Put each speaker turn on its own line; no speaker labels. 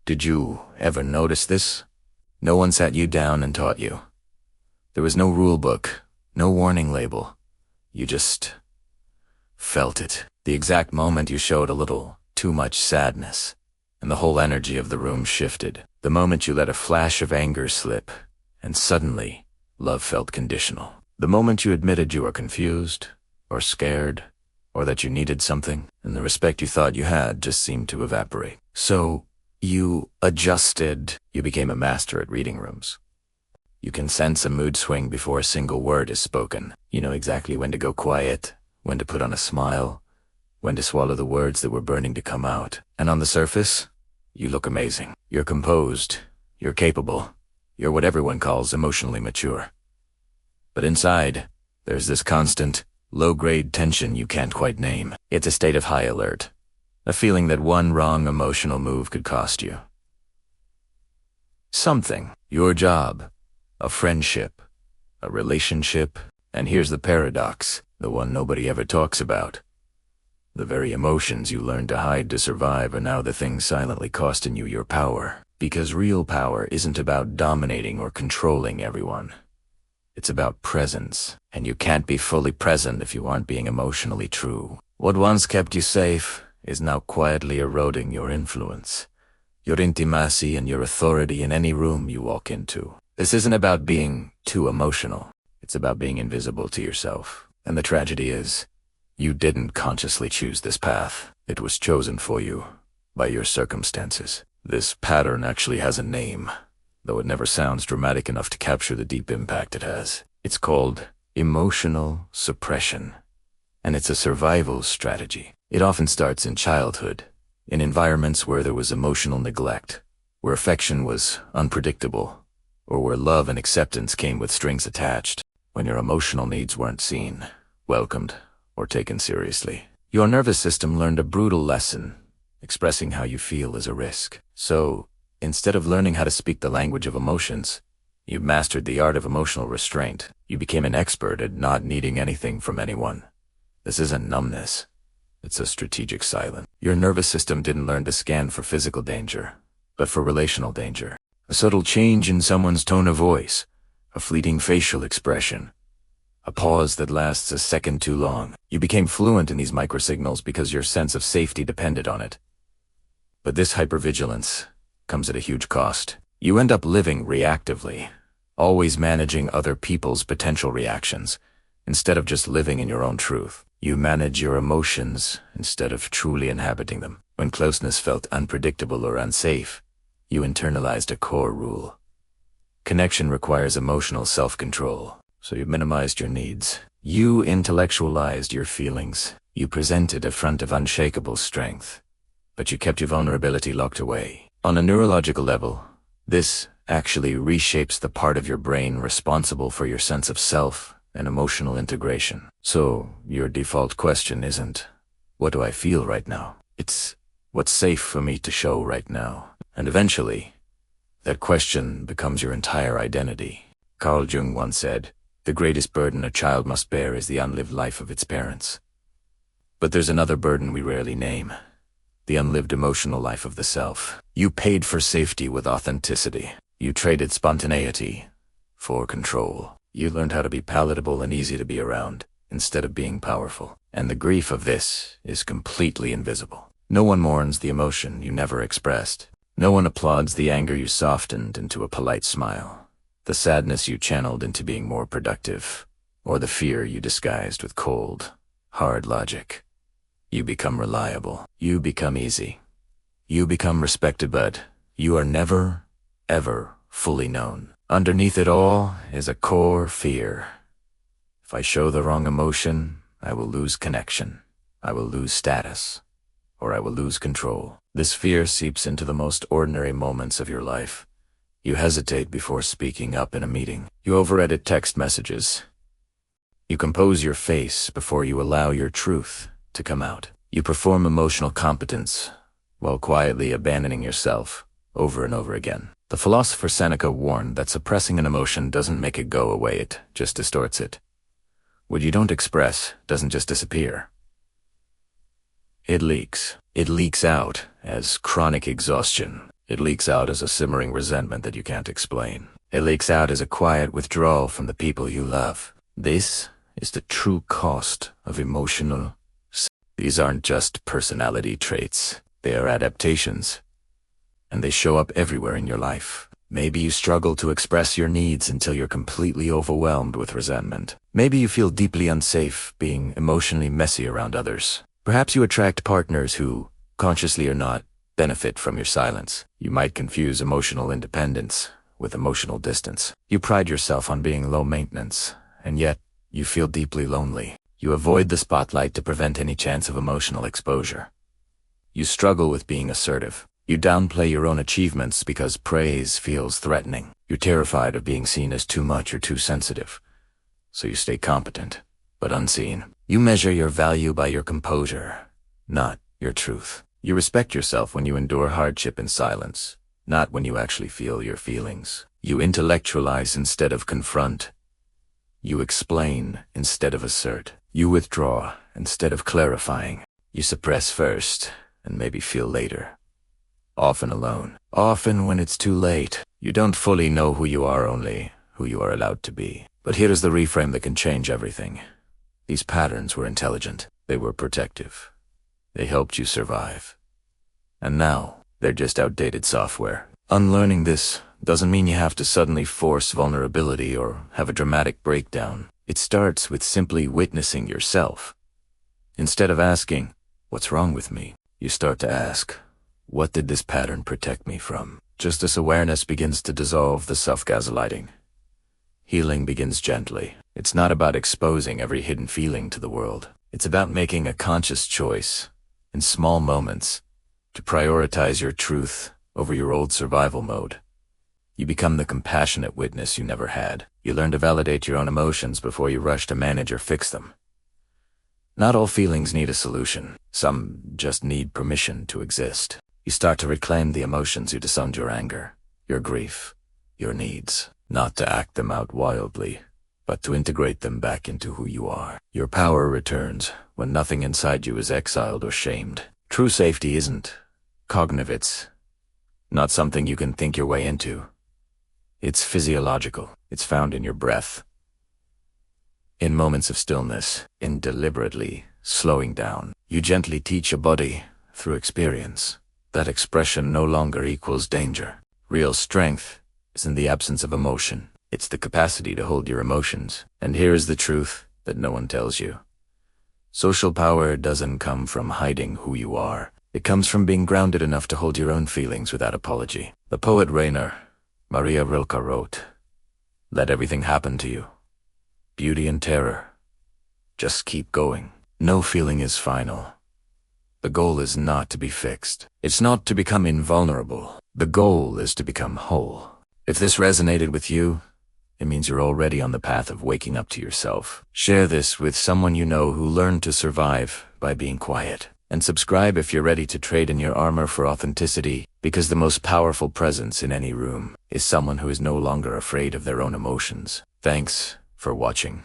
Did you ever notice this? No one sat you down and taught you. There was no rule book, no warning label. You just felt it. The exact moment you showed a little too much sadness, and the whole energy of the room shifted. The moment you let a flash of anger slip, and suddenly, love felt conditional. The moment you admitted you were confused, or scared, or that you needed something, and the respect you thought you had just seemed to evaporate. So, you adjusted. You became a master at reading rooms. You can sense a mood swing before a single word is spoken. You know exactly when to go quiet, when to put on a smile, when to swallow the words that were burning to come out. And on the surface, you look amazing. You're composed, you're capable, you're what everyone calls emotionally mature. But inside, there's this constant, low-grade tension you can't quite name. It's a state of high alert. A feeling that one wrong emotional move could cost you something. Your job, a friendship, a relationship, and here's the paradox, the one nobody ever talks about. The very emotions you learned to hide to survive are now the things silently costing you your power. Because real power isn't about dominating or controlling everyone. It's about presence, and you can't be fully present if you aren't being emotionally true. What once kept you safe is now quietly eroding your influence, your intimacy, and your authority in any room you walk into. This isn't about being too emotional. It's about being invisible to yourself. And the tragedy is, you didn't consciously choose this path. It was chosen for you by your circumstances. This pattern actually has a name, though it never sounds dramatic enough to capture the deep impact it has. It's called emotional suppression, and it's a survival strategy. It often starts in childhood, in environments where there was emotional neglect, where affection was unpredictable, or where love and acceptance came with strings attached, when your emotional needs weren't seen, welcomed, or taken seriously. Your nervous system learned a brutal lesson. Expressing how you feel is a risk. So, instead of learning how to speak the language of emotions, you mastered the art of emotional restraint. You became an expert at not needing anything from anyone. This isn't numbness. It's a strategic silence. Your nervous system didn't learn to scan for physical danger, but for relational danger. A subtle change in someone's tone of voice, a fleeting facial expression, a pause that lasts a second too long. You became fluent in these microsignals because your sense of safety depended on it. But this hypervigilance comes at a huge cost. You end up living reactively, always managing other people's potential reactions, instead of just living in your own truth. You manage your emotions instead of truly inhabiting them. When closeness felt unpredictable or unsafe, you internalized a core rule. Connection requires emotional self-control, so you minimized your needs. You intellectualized your feelings. You presented a front of unshakable strength, but you kept your vulnerability locked away. On a neurological level, this actually reshapes the part of your brain responsible for your sense of self and emotional integration. So, your default question isn't, what do I feel right now? It's, what's safe for me to show right now? And eventually, that question becomes your entire identity. Carl Jung once said, the greatest burden a child must bear is the unlived life of its parents. But there's another burden we rarely name. The unlived emotional life of the self. You paid for safety with authenticity. You traded spontaneity for control. You learned how to be palatable and easy to be around, instead of being powerful. And the grief of this is completely invisible. No one mourns the emotion you never expressed. No one applauds the anger you softened into a polite smile, the sadness you channeled into being more productive, or the fear you disguised with cold, hard logic. You become reliable. You become easy. You become respected, but you are never, ever fully known. Underneath it all is a core fear. If I show the wrong emotion, I will lose connection. I will lose status. Or I will lose control. This fear seeps into the most ordinary moments of your life. You hesitate before speaking up in a meeting. You overedit text messages. You compose your face before you allow your truth to come out. You perform emotional competence while quietly abandoning yourself over and over again. The philosopher Seneca warned that suppressing an emotion doesn't make it go away, it just distorts it. What you don't express doesn't just disappear. It leaks. It leaks out as chronic exhaustion, It leaks out as a simmering resentment that you can't explain. It leaks out as a quiet withdrawal from the people you love. This is the true cost of emotional. These aren't just personality traits. They are adaptations. And they show up everywhere in your life. Maybe you struggle to express your needs until you're completely overwhelmed with resentment. Maybe you feel deeply unsafe being emotionally messy around others. Perhaps you attract partners who, consciously or not, benefit from your silence. You might confuse emotional independence with emotional distance. You pride yourself on being low maintenance, and yet you feel deeply lonely. You avoid the spotlight to prevent any chance of emotional exposure. You struggle with being assertive. You downplay your own achievements because praise feels threatening. You're terrified of being seen as too much or too sensitive. So you stay competent, but unseen. You measure your value by your composure, not your truth. You respect yourself when you endure hardship in silence, not when you actually feel your feelings. You intellectualize instead of confront. You explain instead of assert. You withdraw instead of clarifying. You suppress first and maybe feel later. Often alone. Often when it's too late. You don't fully know who you are, only who you are allowed to be. But here is the reframe that can change everything. These patterns were intelligent. They were protective. They helped you survive. And now, they're just outdated software. Unlearning this doesn't mean you have to suddenly force vulnerability or have a dramatic breakdown. It starts with simply witnessing yourself. Instead of asking, "What's wrong with me?" you start to ask, "What did this pattern protect me from?" Just this awareness begins to dissolve the self-gaslighting. Healing begins gently. It's not about exposing every hidden feeling to the world. It's about making a conscious choice, in small moments, to prioritize your truth over your old survival mode. You become the compassionate witness you never had. You learn to validate your own emotions before you rush to manage or fix them. Not all feelings need a solution. Some just need permission to exist. You start to reclaim the emotions you disowned: your anger, your grief, your needs. Not to act them out wildly, but to integrate them back into who you are. Your power returns when nothing inside you is exiled or shamed. True safety isn't cognitive. It's not something you can think your way into. It's physiological. It's found in your breath. In moments of stillness, in deliberately slowing down, you gently teach your body, through experience, that expression no longer equals danger. Real strength is in the absence of emotion. It's the capacity to hold your emotions. And here is the truth that no one tells you. Social power doesn't come from hiding who you are. It comes from being grounded enough to hold your own feelings without apology. The poet Rainer Maria Rilke wrote, "Let everything happen to you. Beauty and terror. Just keep going. No feeling is final. The goal is not to be fixed. It's not to become invulnerable. The goal is to become whole." If this resonated with you, it means you're already on the path of waking up to yourself. Share this with someone you know who learned to survive by being quiet. And subscribe if you're ready to trade in your armor for authenticity, because the most powerful presence in any room is someone who is no longer afraid of their own emotions. Thanks for watching.